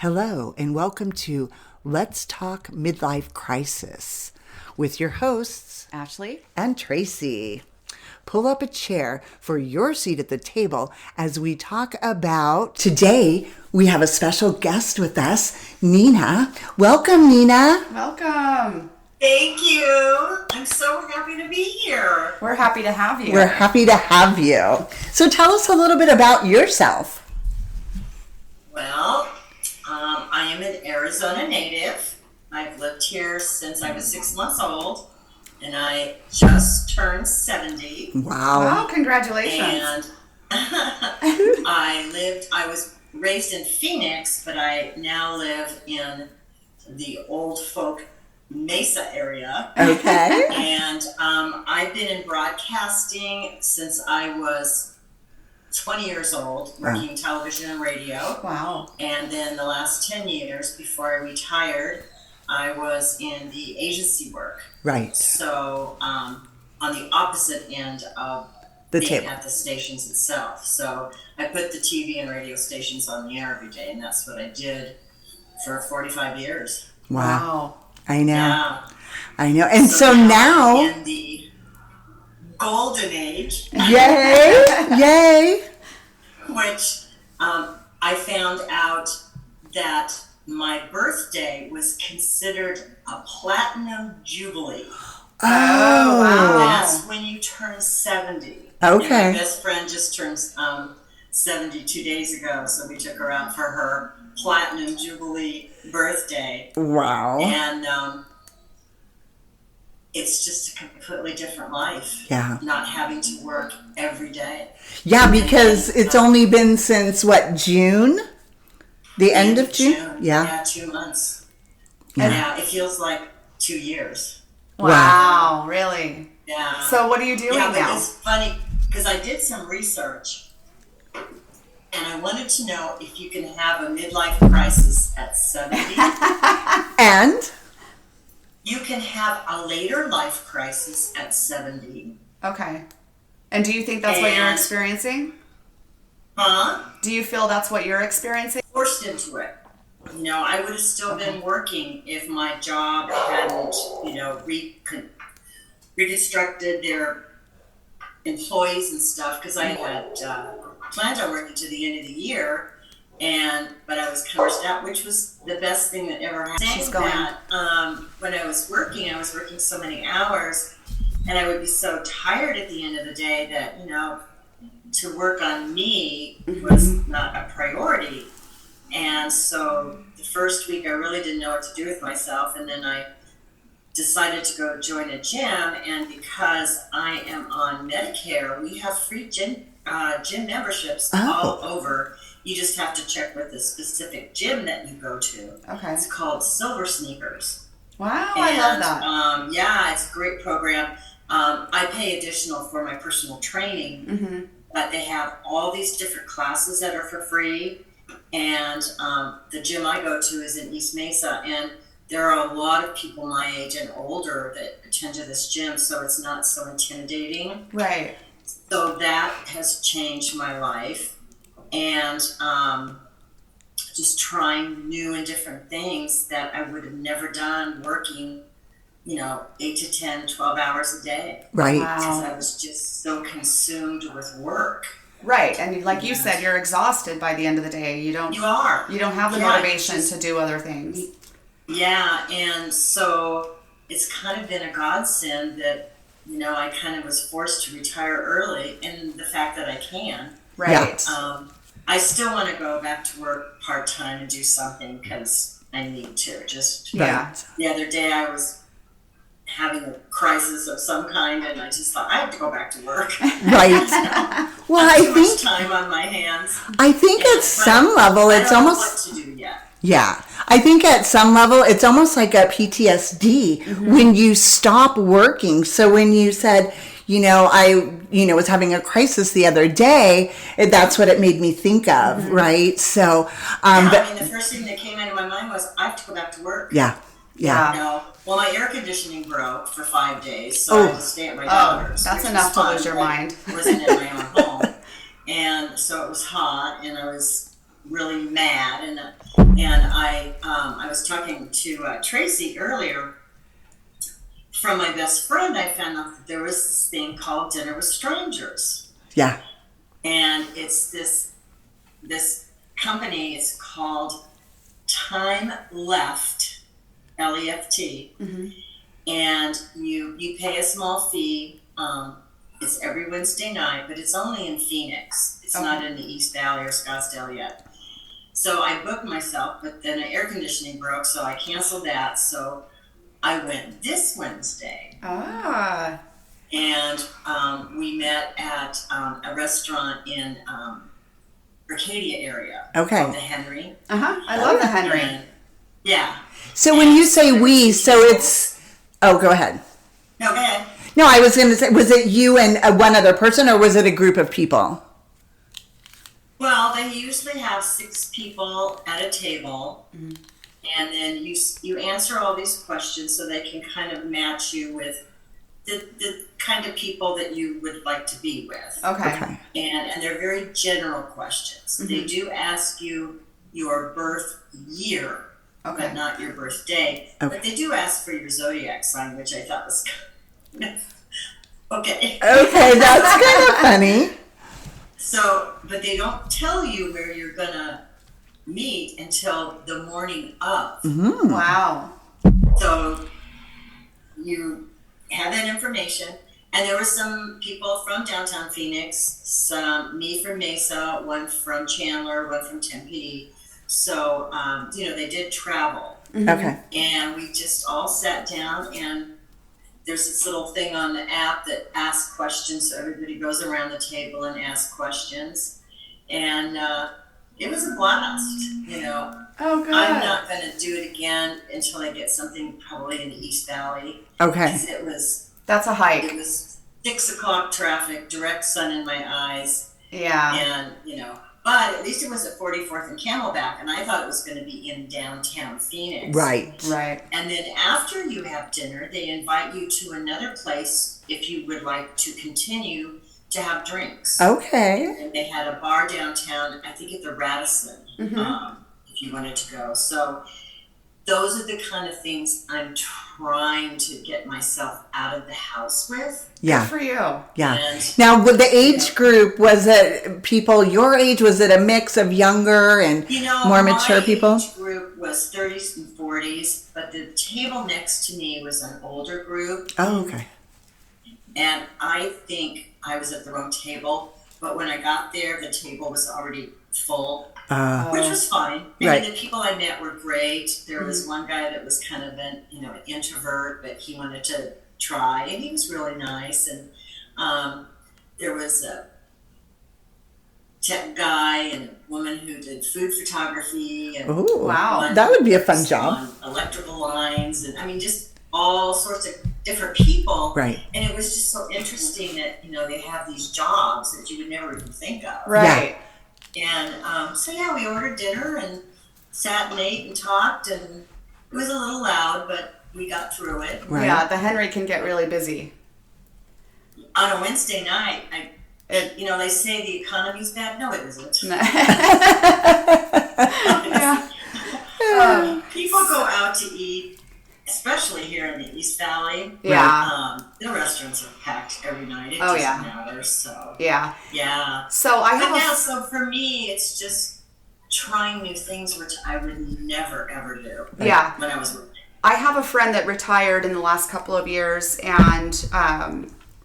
Hello, and welcome to Let's Talk Midlife Crisis with your hosts, Ashley and Tracy. Pull up a chair for your seat at the table as we talk about... Today, we have a special guest with us, Nina. Welcome, Nina. Welcome. Thank you. I'm so happy to be here. We're happy to have you. We're happy to have you. So tell us a little bit about yourself. Well, I am an Arizona native. I've lived here since I was 6 months old, and I just turned 70. Wow. Congratulations. And I was raised in Phoenix, but I now live in the old folk Mesa area. Okay. And I've been in broadcasting since I was 20 years old, working television and radio. Wow. And then the last 10 years before I retired, I was in the agency work. Right. So on the opposite end of The being table. at the stations itself. So I put the TV and radio stations on the air every day, and that's what I did for 45 years. Wow. I know. Yeah. I know. And so now... in the golden age, Yay! Yay! which I found out that my birthday was considered a platinum jubilee. Oh, wow. That's when you turn 70. Okay. And my best friend just turned 70 2 days ago, so we took her out for her platinum jubilee birthday. Wow. And it's just a completely different life. Yeah. Not having to work every day. Yeah, because it's only been since, what, June? The end of June? Yeah. Yeah, 2 months. Yeah. Yeah, it feels like 2 years. Wow. Really? Yeah. So what are you doing Yeah, but now? it's funny because I did some research and I wanted to know if you can have a midlife crisis at 70. And? You can have a later life crisis at 70. Okay. And do you think that's what you're And- experiencing? Huh? Do you feel that's what you're experiencing? Forced into it. You know, I would have still been working if my job hadn't, reconstructed their employees and stuff, because I had planned on working to the end of the year, but I was cursed out, which was the best thing that ever happened. She's going. When I was working so many hours, and I would be so tired at the end of the day that, to work on me was not a priority. And so the first week I really didn't know what to do with myself, and then I decided to go join a gym, and because I am on Medicare, we have free gym memberships all over. You just have to check with the specific gym that you go to. Okay. It's called Silver Sneakers. Wow, I love that. Yeah, it's a great program. I pay additional for my personal training, but they have all these different classes that are for free. And the gym I go to is in East Mesa, and there are a lot of people my age and older that attend to this gym, so it's not so intimidating. Right. So that has changed my life, and just trying new and different things that I would have never done working, 8 to 10, 12 hours a day. Right. Because I was just so consumed with work. Right. And like you said, you're exhausted by the end of the day. You don't have the motivation to do other things. Yeah, and so it's kind of been a godsend that, I kind of was forced to retire early, and the fact that I can. Right. I still want to go back to work part-time and do something because I need to. The other day I was having a crisis of some kind, and I just thought I have to go back to work. Right. Well, I too think much time on my hands. I think at some level it's I don't almost know what to do yet. Yeah. I think at some level it's almost like a PTSD when you stop working. So when you said, I was having a crisis the other day, that's what it made me think of, right? So, the first thing that came into my mind was I have to go back to work. Yeah. Well, my air conditioning broke for 5 days, so I had to stay at my daughter's. That's enough to lose your mind. I wasn't in my own home. And so it was hot, and I was really mad. And I was talking to Tracy earlier. From my best friend, I found out that there was this thing called Dinner with Strangers. Yeah. And it's this company is called Time Left, Left. And you pay a small fee. It's every Wednesday night, but it's only in Phoenix. It's not in the East Valley or Scottsdale yet. So I booked myself, but then the air conditioning broke, so I canceled that. So I went this Wednesday. And we met at a restaurant in Arcadia area. Okay. Called the Henry. I love the Henry. And, yeah. So when you say we, so it's... Oh, go ahead. No, go ahead. No, I was going to say, was it you and one other person, or was it a group of people? Well, they usually have 6 people at a table, and then you answer all these questions so they can kind of match you with the kind of people that you would like to be with. Okay. And they're very general questions. They do ask you your birth year, but not your birthday. Okay. But they do ask for your zodiac sign, which I thought was okay. Okay, that's kind of funny. So, but they don't tell you where you're gonna meet until the morning of. Wow. So you have that information, and there were some people from downtown Phoenix, me from Mesa, one from Chandler, one from Tempe. So, they did travel. Okay. And we just all sat down, and there's this little thing on the app that asks questions, so everybody goes around the table and asks questions. And it was a blast, Oh, good. I'm not going to do it again until I get something probably in the East Valley. Okay. 'Cause That's a hike. it was 6 o'clock traffic, direct sun in my eyes. Yeah. And, but at least it was at 44th and Camelback, and I thought it was going to be in downtown Phoenix. Right. And then after you have dinner, they invite you to another place if you would like to continue to have drinks. Okay. And they had a bar downtown, I think at the Radisson, if you wanted to go. So those are the kind of things I'm trying to get myself out of the house with. Yeah. Good for you. Yeah. And, now, with the age group, was it people your age? Was it a mix of younger and more mature people? My age group was 30s and 40s, but the table next to me was an older group. Oh, okay. And I think I was at the wrong table, but when I got there, the table was already full, which was fine. Right. The people I met were great. There was one guy that was kind of an introvert, but he wanted to try, and he was really nice. And there was a tech guy and a woman who did food photography. And Ooh, wow. That would be a fun job. on electrical lines, and just all sorts of different people. Right. And it was just so interesting that, they have these jobs that you would never even think of. Right. And we ordered dinner and sat and ate and talked, and it was a little loud, but we got through it. Right. Yeah, the Henry can get really busy. On a Wednesday night, they say the economy's bad. No, it isn't. People go out to eat, especially here in the East Valley. Yeah. The restaurants are packed every night. It Oh, doesn't yeah. matter. So Yeah. yeah. So I have so for me, it's just trying new things, which I would never ever do. Yeah. When I was working. I have a friend that retired in the last couple of years, and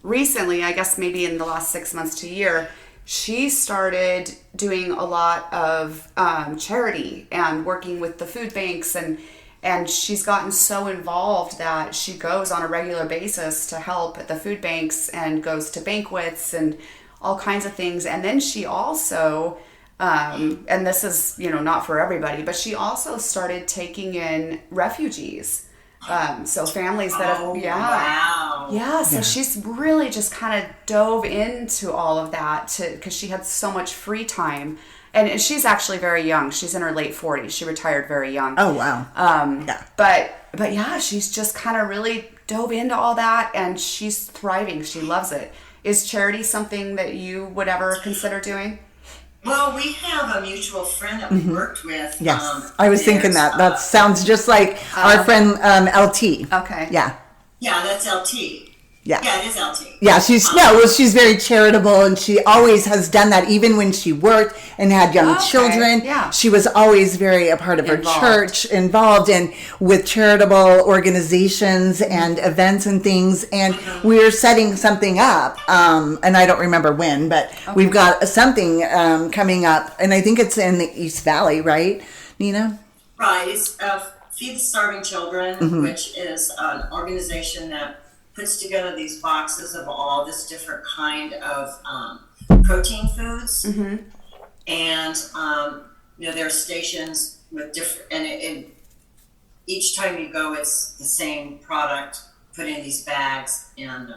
recently, I guess maybe in the last 6 months to a year, she started doing a lot of charity and working with the food banks, and she's gotten so involved that she goes on a regular basis to help at the food banks and goes to banquets and all kinds of things. And then she also, and this is, not for everybody, but she also started taking in refugees. So families that have, Wow. Yeah, so she's really just kind of dove into all of that because she had so much free time. And she's actually very young. She's in her late 40s. She retired very young. Oh, wow. Yeah. But yeah, she's just kind of really dove into all that, and she's thriving. She loves it. Is charity something that you would ever consider doing? Well, we have a mutual friend that we worked with. Yes, I was thinking that. That sounds just like our friend LT. Okay. Yeah. Yeah, that's LT. Yeah. Yeah, it is LT. Yeah, she's very charitable, and she always has done that. Even when she worked and had young children, she was always very a part of her church, involved in with charitable organizations and events and things. And we're setting something up, and I don't remember when, but we've got something coming up, and I think it's in the East Valley, right, Nina? Right. It's Feed the Starving Children, which is an organization that puts together these boxes of all this different kind of protein foods, and there are stations with different, and each time you go, it's the same product put in these bags, and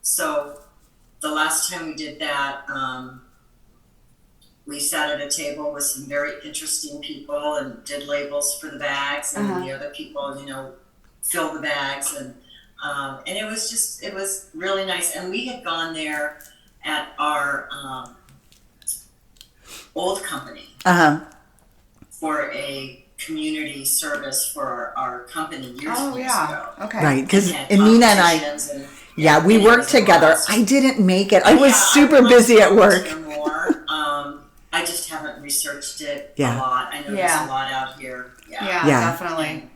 so the last time we did that, we sat at a table with some very interesting people and did labels for the bags, and the other people, filled the bags, and it was really nice. And we had gone there at our old company for a community service for our company years ago. Okay. Right, because Nina and I, we worked together. I didn't make it. I was super busy at work. I just haven't researched it a lot. I know there's a lot out here. Yeah, definitely.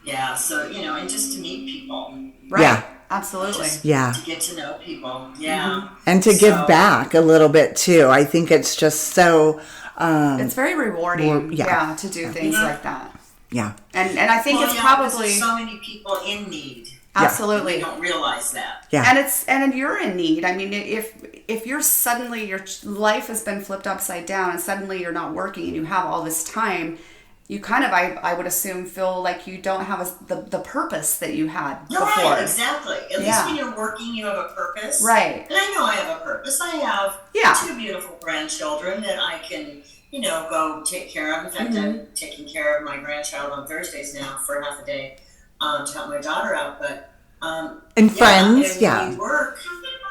Yeah, so, and just to meet people. Right. Yeah. Absolutely. To get to know people. Yeah. And to give back a little bit too. I think it's just so it's very rewarding to do things like that. Yeah. And I think it's probably there's so many people in need. Absolutely. We don't realize that. Yeah. And you're in need. I mean, if you're suddenly, your life has been flipped upside down and suddenly you're not working and you have all this time, you kind of, I would assume, feel like you don't have the purpose that you had before. Right, exactly. At least when you're working, you have a purpose. Right. And I know I have a purpose. I have 2 beautiful grandchildren that I can, go take care of. In fact, I'm taking care of my grandchild on Thursdays now for half a day to help my daughter out. But and friends, when you work,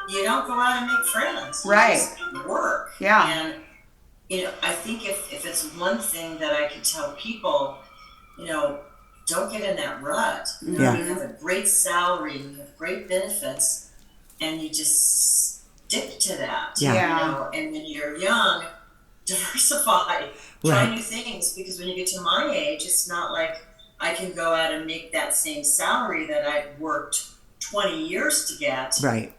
you don't go out and make friends. Right. You just work. Yeah. And I think if it's one thing that I could tell people, don't get in that rut. You have a great salary, you have great benefits, and you just stick to that. And when you're young, diversify, try new things, because when you get to my age, it's not like I can go out and make that same salary that I worked 20 years to get. Right.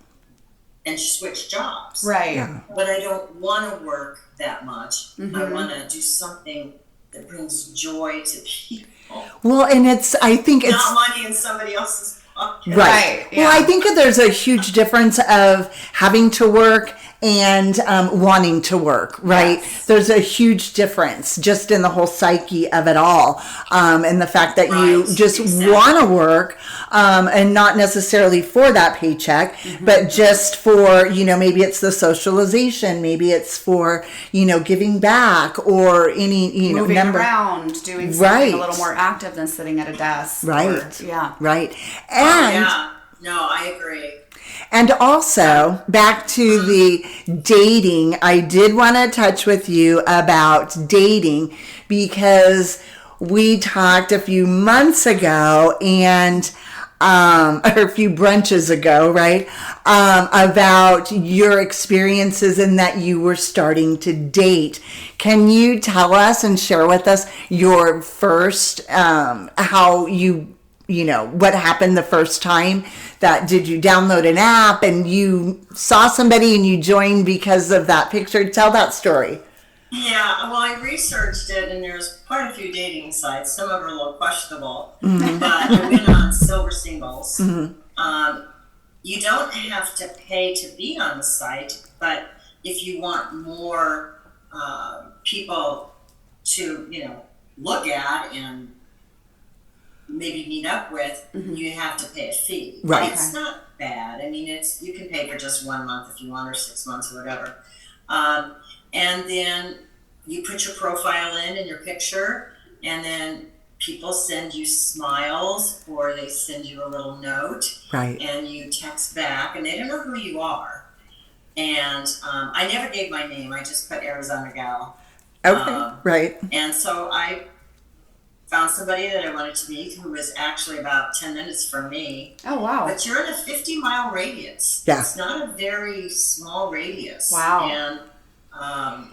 And switch jobs. Right. Yeah. But I don't want to work that much. I want to do something that brings joy to people. Well, and I think it's not money in somebody else's pocket. Right. Well, I think that there's a huge difference of having to work and wanting to work, right? Yes. There's a huge difference just in the whole psyche of it all. And the fact that you just want to work and not necessarily for that paycheck, but just for, maybe it's the socialization, maybe it's for, giving back or any, moving around, doing something a little more active than sitting at a desk. Right. Right. And no, I agree. And also, back to the dating, I did want to touch with you about dating, because we talked a few months ago and or a few brunches ago, right, about your experiences and that you were starting to date. Can you tell us and share with us your first, how what happened the first time? Did you download an app and you saw somebody and you joined because of that picture? Tell that story. Yeah, well, I researched it, and there's quite a few dating sites. Some of them are a little questionable, but I went on Silver Singles. You don't have to pay to be on the site, but if you want more people to, look at and maybe meet up with, you have to pay a fee. Right. It's not bad. I mean, you can pay for just 1 month if you want, or 6 months, or whatever. And then you put your profile in and your picture, and then people send you smiles, or they send you a little note, right? And you text back, and they don't know who you are. And I never gave my name. I just put Arizona Gal. Okay, right. And so I found somebody that I wanted to meet who was actually about 10 minutes from me. Oh, wow. But you're in a 50-mile radius. Yeah. It's not a very small radius. Wow. And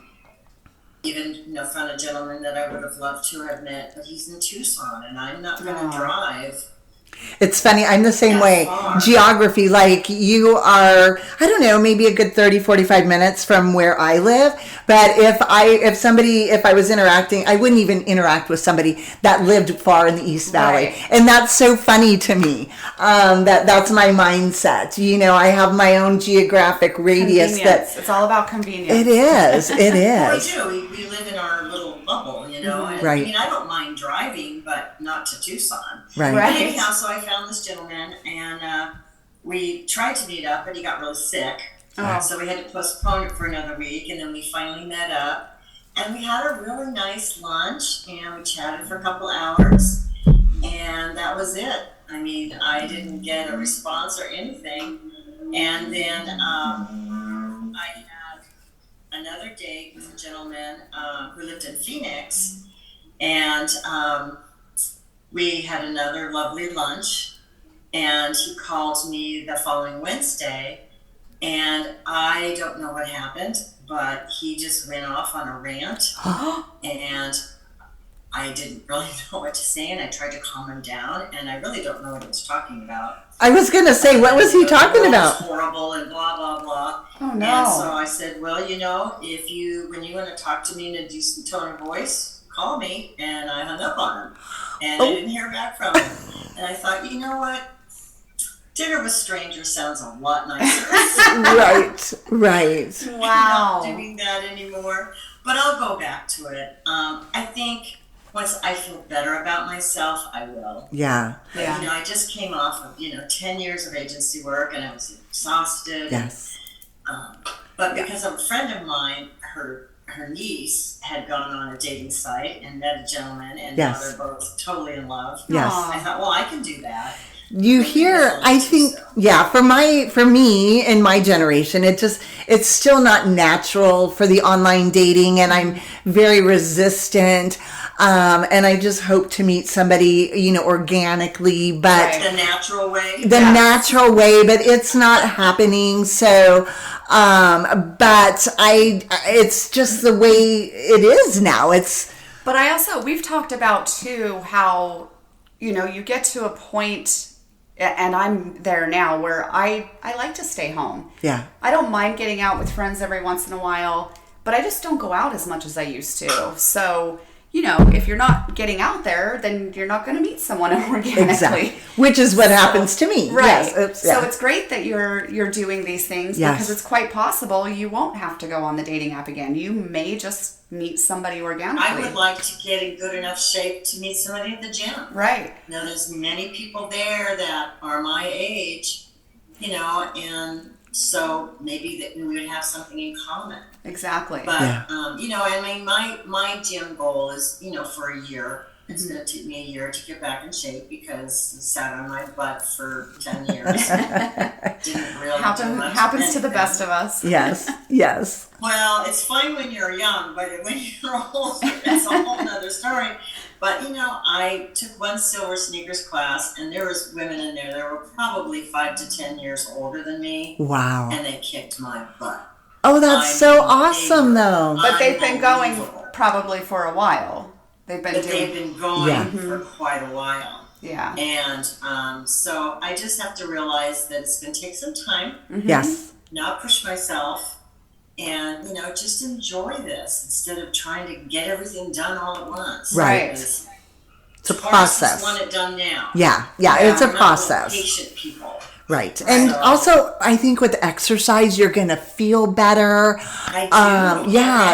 even found a gentleman that I would have loved to have met, but he's in Tucson, and I'm not going to drive. It's funny. I'm the same That's way. far. Geography, like you are, I don't know, maybe a good 30, 45 minutes from where I live. But if I was interacting, I wouldn't even interact with somebody that lived far in the East Valley. Right. And that's so funny to me. That's my mindset. I have my own geographic radius. It's all about convenience. It is. It Well, is. we do. We live in our little bubble, And, Right. I mean, I don't mind driving, but not to Tucson. Right. Right. But anyhow, so I found this gentleman, and we tried to meet up, but he got really sick. Oh. So we had to postpone it for another week, and then we finally met up. And we had a really nice lunch, and we chatted for a couple hours, and that was it. I mean, I didn't get a response or anything. And then I had another date with a gentleman who lived in Phoenix, and we had another lovely lunch, and he called me the following Wednesday, and I don't know what happened, but he just went off on a rant, and I didn't really know what to say, and I tried to calm him down, and I really don't know what he was talking about. I was going to say, what was he talking about? It was horrible and blah, blah, blah. Oh, no. And so I said, well, when you want to talk to me in a decent tone of voice, call me. And I hung up on him. And I didn't hear back from him. And I thought, you know what? Dinner with strangers sounds a lot nicer. Right. Wow. I'm not doing that anymore. But I'll go back to it. I think once I feel better about myself, I will. Yeah. But, I just came off of, 10 years of agency work, and I was exhausted. Yes. But because a friend of mine, her niece had gone on a dating site and met a gentleman, and now they're both totally in love. Yes. I thought, well, I can do that. You hear, I think, for me in my generation, it's still not natural for the online dating, and I'm very resistant. And I just hope to meet somebody, organically, but the natural way. Natural way, but it's not happening. So, but it's just the way it is now. But we've talked about too, how, you get to a point, and I'm there now, where I like to stay home. Yeah. I don't mind getting out with friends every once in a while, but I just don't go out as much as I used to. So, if you're not getting out there, then you're not going to meet someone organically. Exactly. Which is what happens to me. Right. Yes. So it's great that you're doing these things, because it's quite possible you won't have to go on the dating app again. You may just meet somebody organically. I would like to get in good enough shape to meet somebody at the gym. Right. Now, there's many people there that are my age, and so maybe that we would have something in common. Exactly. But, I mean, my gym goal is, for a year. It's going to take me a year to get back in shape, because I sat on my butt for 10 years. Didn't really do much happens to the anything. best of us. Yes. Well, it's fine when you're young, but when you're old, it's a whole nother story. But, I took one silver sneakers class, and there was women in there that were probably 5 to 10 years older than me. Wow. And they kicked my butt. Oh, that's so awesome, though. But they've been going Unbelievable. probably for a while. They've been going for quite a while. Yeah. And so I just have to realize that it's going to take some time. Mm-hmm. Yes. Not push myself, and just enjoy this instead of trying to get everything done all at once. Right. It's a process. I want it done now. Yeah, it's a I'm not process. Patient people. Right. And also, I think with exercise, you're going to feel better. I do.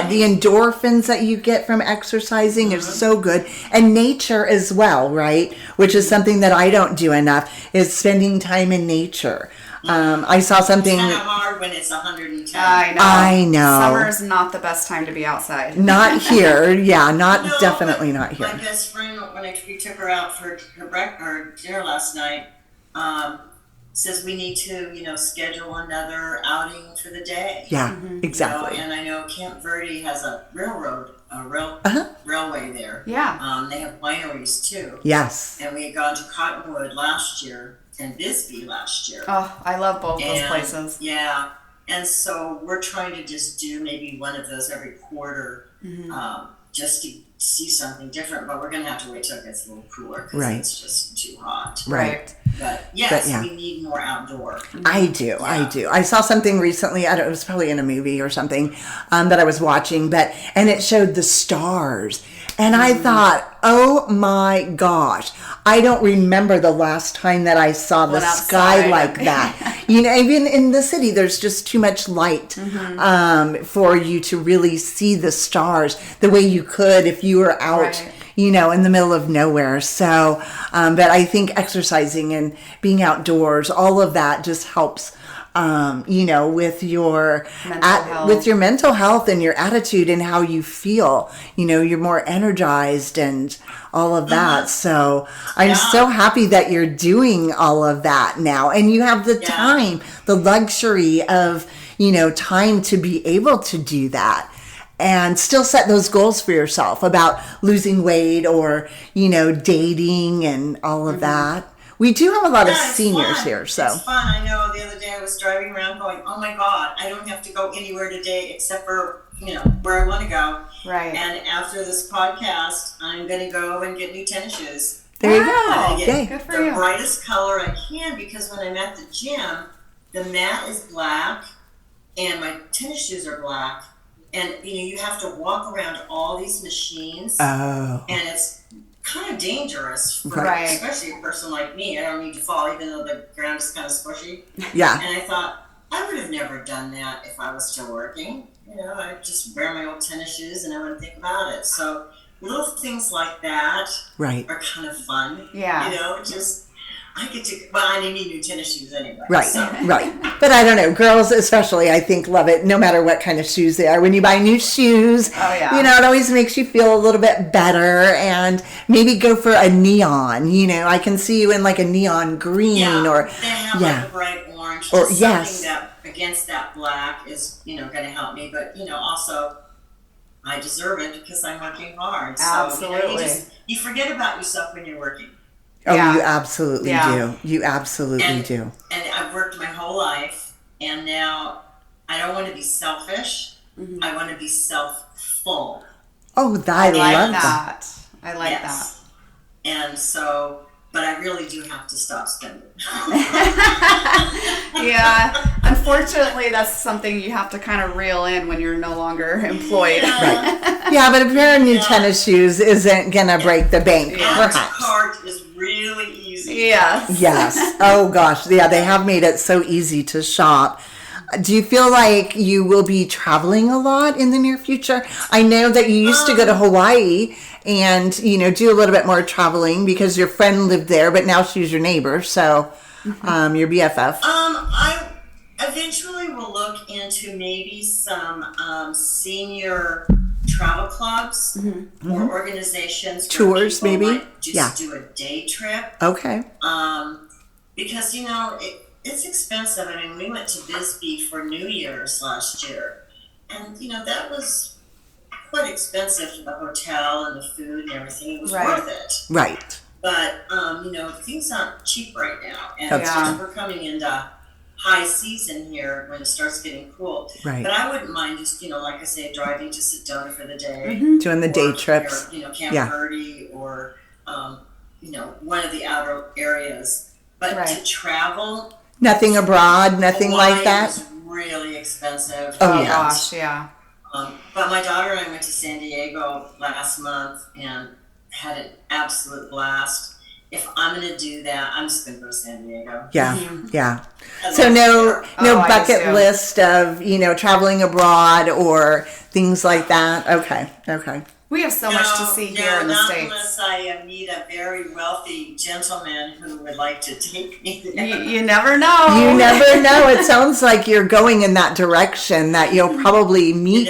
The endorphins that you get from exercising is so good. And nature as well, right? Which is something that I don't do enough, is spending time in nature. I saw something. It's kind of hard when it's 110. I know. Summer is not the best time to be outside. Not here. Yeah, definitely not here. My best friend, when we took her out for her dinner last night, says we need to, schedule another outing for the day. Yeah, exactly. And I know Camp Verde has a railway there. Yeah. They have wineries too. Yes. And we had gone to Cottonwood last year and Bisbee last year. Oh, I love both those places. Yeah. And so we're trying to just do maybe one of those every quarter, just to see something different. But we're going to have to wait till it gets a little cooler because it's just too hot. Right. But yes, we need more outdoor. I do. I saw something recently. I don't know, it was probably in a movie or something that I was watching, and it showed the stars. And I thought, oh my gosh, I don't remember the last time that I saw the sky like that. Even in the city, there's just too much light for you to really see the stars the way you could if you were out, in the middle of nowhere. So, but I think exercising and being outdoors, all of that just helps. With your mental health and your attitude and how you feel, you're more energized and all of that. So I'm so happy that you're doing all of that now, and you have the time, the luxury of, time to be able to do that and still set those goals for yourself about losing weight or, dating and all of that. We do have a lot of seniors here, so. It's fun. I know the other day I was driving around going, oh my God, I don't have to go anywhere today except for, where I want to go. Right. And after this podcast, I'm going to go and get new tennis shoes. There you go. Get Good for the you. brightest color I can, because when I'm at the gym, the mat is black and my tennis shoes are black. And, you have to walk around all these machines. Oh. And it's kind of dangerous for especially a person like me. I don't need to fall even though the ground is kind of squishy. Yeah. And I thought, I would have never done that if I was still working. I just wear my old tennis shoes and I wouldn't think about it. So little things like that are kind of fun. Yeah. I need new tennis shoes anyway. Right, so. right. But I don't know, girls especially, I think, love it no matter what kind of shoes they are. When you buy new shoes, it always makes you feel a little bit better, and maybe go for a neon. I can see you in like a neon green or they have like a bright orange. Or something that against that black is, going to help me. But, also I deserve it because I'm working hard. So, Absolutely. You forget about yourself when you're working. Oh, you absolutely do. You absolutely do. And I've worked my whole life, and now I don't want to be selfish. I want to be self-full. Oh, I love that. I like that. And so, but I really do have to stop spending. Yeah. Unfortunately, that's something you have to kind of reel in when you're no longer employed. Right. Yeah, but a pair of new tennis shoes isn't going to break the bank, perhaps. Cart is really easy. Yes. Yes. Oh, gosh. Yeah, they have made it so easy to shop. Do you feel like you will be traveling a lot in the near future? I know that you used to go to Hawaii and, do a little bit more traveling because your friend lived there, but now she's your neighbor, so your BFF. I eventually will look into maybe some senior travel clubs or organizations. Tours, maybe? Might just do a day trip. Okay. Because, it's expensive. I mean, we went to Bisbee for New Year's last year, and that was quite expensive for the hotel and the food and everything. It was worth it. Right. But things aren't cheap right now, and we're coming into high season here when it starts getting cool. Right. But I wouldn't mind just like I say, driving to Sedona for the day, doing the day trips. Or, Camp Verde, or one of the outer areas. But to travel. Nothing abroad, nothing Hawaii like that? was really expensive. Oh, gosh, yeah. But my daughter and I went to San Diego last month and had an absolute blast. If I'm going to do that, I'm just going to go to San Diego. Yeah. So no bucket list of, traveling abroad or things like that? Okay. We have so much to see here in the States. Unless I meet a very wealthy gentleman who would like to take me there. You never know. You never know. It sounds like you're going in that direction, that you'll probably meet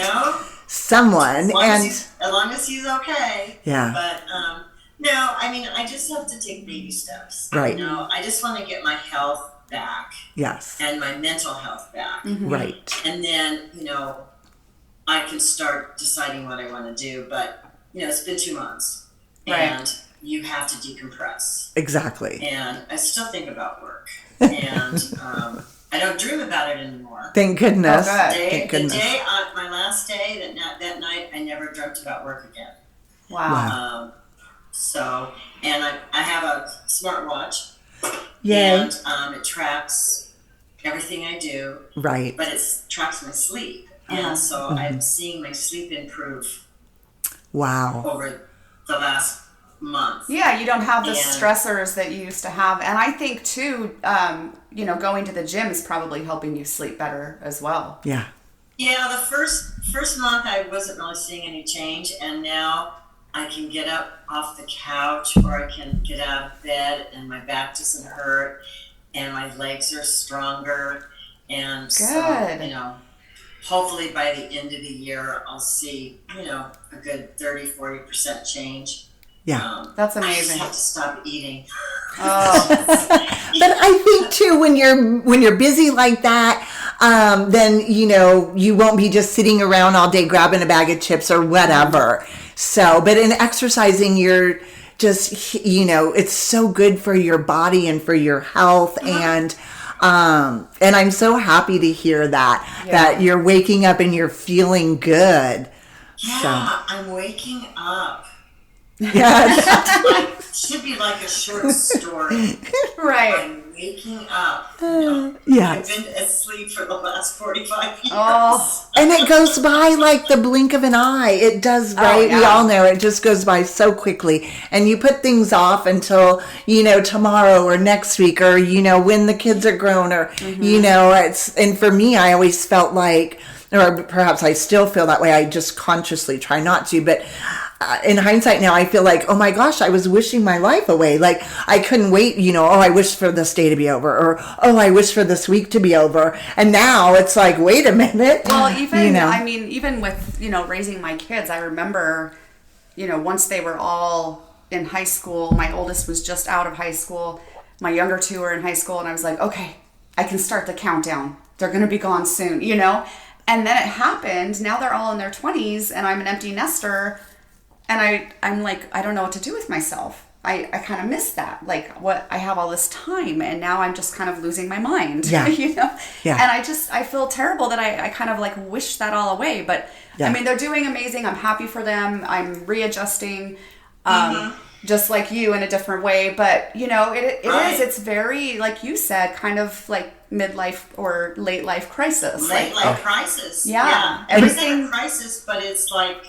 someone. As long as he's okay. Yeah. But, no, I mean, I just have to take baby steps. Right. I just want to get my health back. Yes. And my mental health back. Right. And then, I can start deciding what I want to do. But, it's been 2 months. Right. And you have to decompress. Exactly. And I still think about work. And I don't dream about it anymore. Thank goodness. Oh, good. Thank goodness. The day, my last day, that night, I never dreamt about work again. Wow. And I have a smartwatch. Yay. And it tracks everything I do. Right. But it tracks my sleep. And so I'm seeing my sleep improve. Wow. Over the last month. Yeah, you don't have the stressors that you used to have. And I think, too, going to the gym is probably helping you sleep better as well. Yeah. Yeah, the first month I wasn't really seeing any change. And now I can get up off the couch or I can get out of bed and my back doesn't hurt and my legs are stronger. And so, hopefully by the end of the year, I'll see, a good 30-40% change. Yeah. That's I amazing. just have to stop eating. Oh. But I think too, when you're busy like that, then, you won't be just sitting around all day grabbing a bag of chips or whatever. So, but in exercising, you're just, it's so good for your body and for your health. And I'm so happy to hear that you're waking up and you're feeling good. Yeah, I'm waking up. Yeah. It should be like a short story. Right. I'm waking up. Yes. I've been asleep for the last 45 years. Oh. And it goes by like the blink of an eye. It does, right? Oh, yeah. We all know it just goes by so quickly. And you put things off until, tomorrow or next week or, when the kids are grown or, and for me, I always felt like, or perhaps I still feel that way. I just consciously try not to, but in hindsight now, I feel like, oh my gosh, I was wishing my life away. Like I couldn't wait, I wish for this day to be over, or I wish for this week to be over. And now it's like, wait a minute. Well, even with, raising my kids, I remember, once they were all in high school, my oldest was just out of high school, my younger two were in high school, and I was like, okay, I can start the countdown. They're going to be gone soon, And then it happened. Now they're all in their 20s, and I'm an empty nester. And I'm like, I don't know what to do with myself. I kind of miss that. Like, I have all this time, and now I'm just kind of losing my mind. Yeah. Yeah. And I feel terrible that I kind of like wish that all away. But they're doing amazing. I'm happy for them. I'm readjusting, just like you in a different way. But it is. It's very, like you said, kind of like midlife or late life crisis. Late life crisis. Yeah. Everything a crisis, but it's like,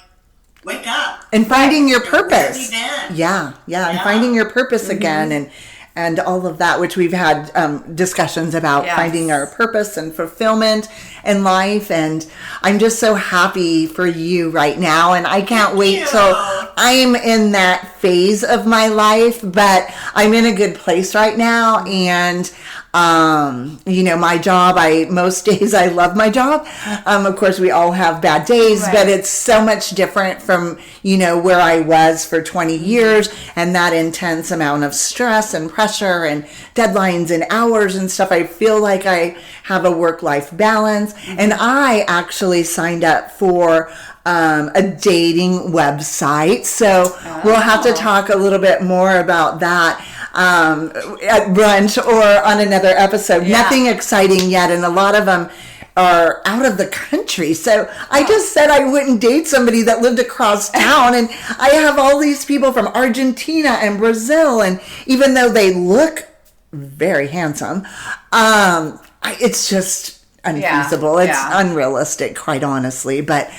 wake up. And finding your purpose. Yeah. And finding your purpose again and all of that, which we've had discussions about finding our purpose and fulfillment in life. And I'm just so happy for you right now. And I can't wait till I'm in that phase of my life, but I'm in a good place right now. And my job, most days I love my job. Of course we all have bad days, but it's so much different from, where I was for 20 years and that intense amount of stress and pressure and deadlines and hours and stuff. I feel like I have a work-life balance. And I actually signed up for a dating website. So we'll have to talk a little bit more about that at brunch or on another episode. Nothing exciting yet, and a lot of them are out of the country. So I just said I wouldn't date somebody that lived across town, and I have all these people from Argentina and Brazil, and even though they look very handsome, it's just unfeasible. It's unrealistic, quite honestly. But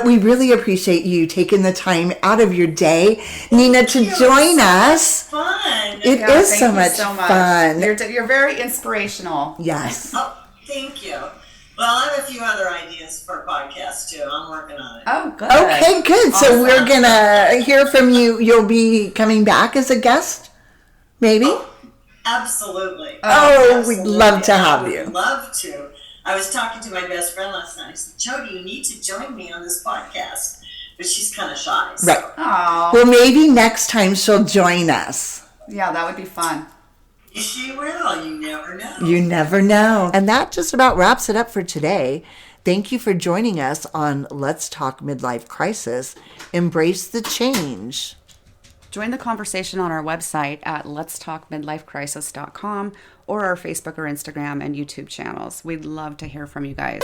we really appreciate you taking the time out of your day, Nina, to join us. Fun. It is so much fun. You're very inspirational. Yes. Oh, thank you. Well, I have a few other ideas for a podcast too. I'm working on it. Oh, good. Okay, good. Awesome. So we're gonna hear from you. You'll be coming back as a guest, maybe? Oh, absolutely. We'd love to have you. Love to. I was talking to my best friend last night. I said, Jody, you need to join me on this podcast. But she's kind of shy. So. Right. Aww. Well, maybe next time she'll join us. Yeah, that would be fun. She will. You never know. You never know. And that just about wraps it up for today. Thank you for joining us on Let's Talk Midlife Crisis. Embrace the change. Join the conversation on our website at letstalkmidlifecrisis.com or our Facebook or Instagram and YouTube channels. We'd love to hear from you guys.